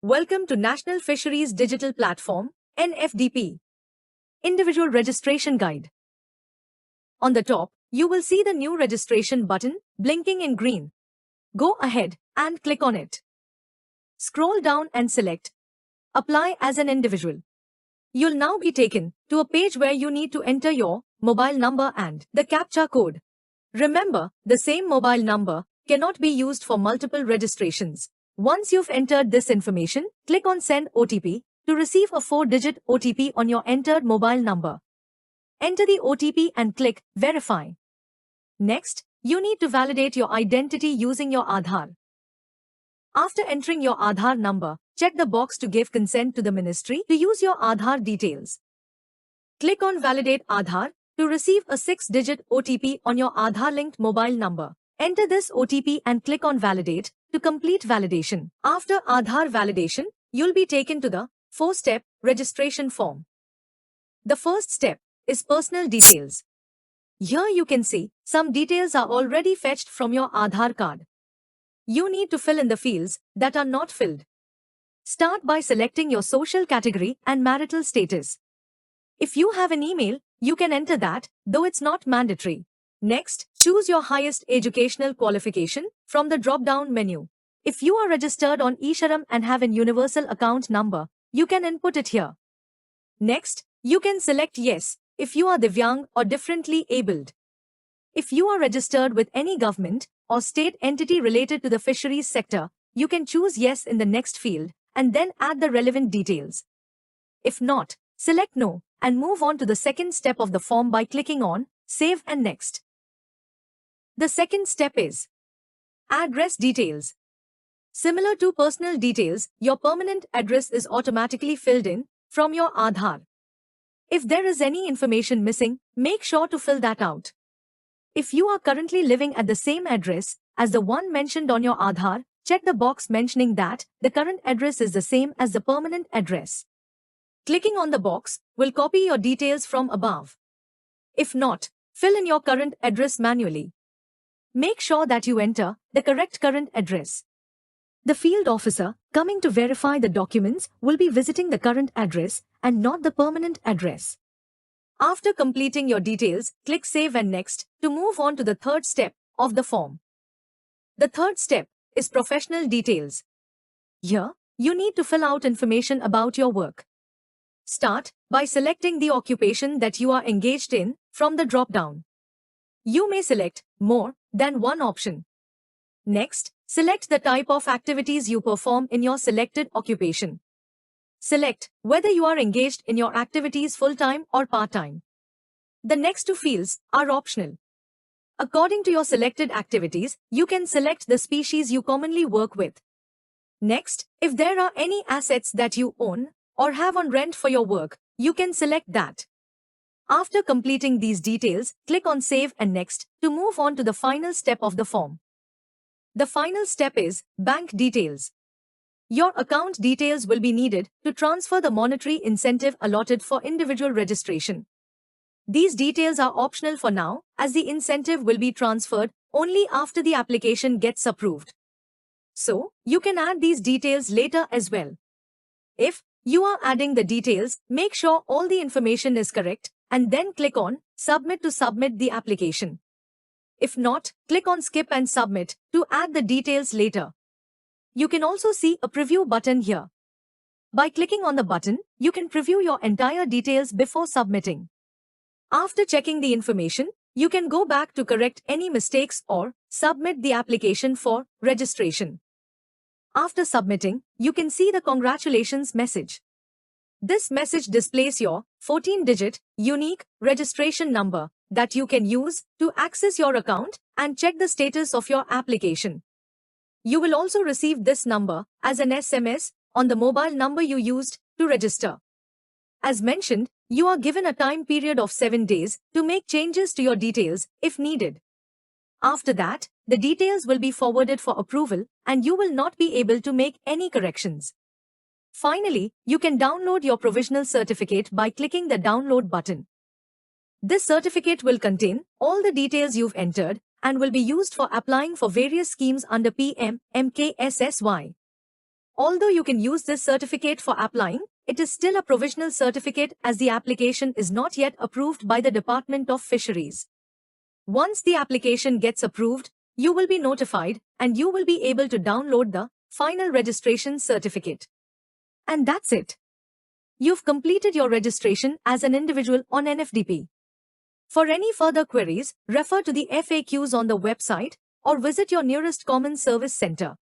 Welcome to National Fisheries Digital Platform, NFDP. Individual Registration Guide. On the top, you will see the new registration button blinking in green. Go ahead and click on it. Scroll down and select Apply as an individual. You'll now be taken to a page where you need to enter your mobile number and the CAPTCHA code. Remember, the same mobile number cannot be used for multiple registrations. Once you've entered this information, click on Send OTP to receive a 4-digit OTP on your entered mobile number. Enter the OTP and click Verify. Next, you need to validate your identity using your Aadhaar. After entering your Aadhaar number, check the box to give consent to the ministry to use your Aadhaar details. Click on Validate Aadhaar to receive a 6-digit OTP on your Aadhaar-linked mobile number. Enter this OTP and click on Validate to complete validation. After Aadhaar validation, you'll be taken to the 4-step registration form. The first step is personal details. Here you can see some details are already fetched from your Aadhaar card. You need to fill in the fields that are not filled. Start by selecting your social category and marital status. If you have an email, you can enter that, though it's not mandatory. Next, choose your highest educational qualification from the drop-down menu. If you are registered on eShram and have an universal account number, you can input it here. Next, you can select Yes if you are Divyang or differently abled. If you are registered with any government or state entity related to the fisheries sector, you can choose Yes in the next field and then add the relevant details. If not, select No and move on to the second step of the form by clicking on Save and Next. The second step is address details. Similar to personal details, your permanent address is automatically filled in from your Aadhaar. If there is any information missing, make sure to fill that out. If you are currently living at the same address as the one mentioned on your Aadhaar, check the box mentioning that the current address is the same as the permanent address. Clicking on the box will copy your details from above. If not, fill in your current address manually. Make sure that you enter the correct current address. The field officer coming to verify the documents will be visiting the current address and not the permanent address. After completing your details, click Save and Next to move on to the third step of the form. The third step is professional details. Here, you need to fill out information about your work. Start by selecting the occupation that you are engaged in from the drop-down. You may select more than one option. Next, select the type of activities you perform in your selected occupation. Select whether you are engaged in your activities full-time or part-time. The next two fields are optional. According to your selected activities, you can select the species you commonly work with. Next, if there are any assets that you own or have on rent for your work, you can select that. After completing these details, click on Save and Next to move on to the final step of the form. The final step is bank details. Your account details will be needed to transfer the monetary incentive allotted for individual registration. These details are optional for now, as the incentive will be transferred only after the application gets approved. So, you can add these details later as well. If you are adding the details, make sure all the information is correct and then click on Submit to submit the application. If not, click on Skip and Submit to add the details later. You can also see a preview button here. By clicking on the button, you can preview your entire details before submitting. After checking the information, you can go back to correct any mistakes or submit the application for registration. After submitting, you can see the congratulations message. This message displays your 14-digit unique registration number that you can use to access your account and check the status of your application. You will also receive this number as an SMS on the mobile number you used to register. As mentioned, you are given a time period of 7 days to make changes to your details if needed. After that, the details will be forwarded for approval and you will not be able to make any corrections. Finally, you can download your provisional certificate by clicking the Download button. This certificate will contain all the details you've entered and will be used for applying for various schemes under PM, MKSSY. Although you can use this certificate for applying, it is still a provisional certificate as the application is not yet approved by the Department of Fisheries. Once the application gets approved, you will be notified and you will be able to download the final registration certificate. And that's it. You've completed your registration as an individual on NFDP. For any further queries, refer to the FAQs on the website or visit your nearest Common Service Center.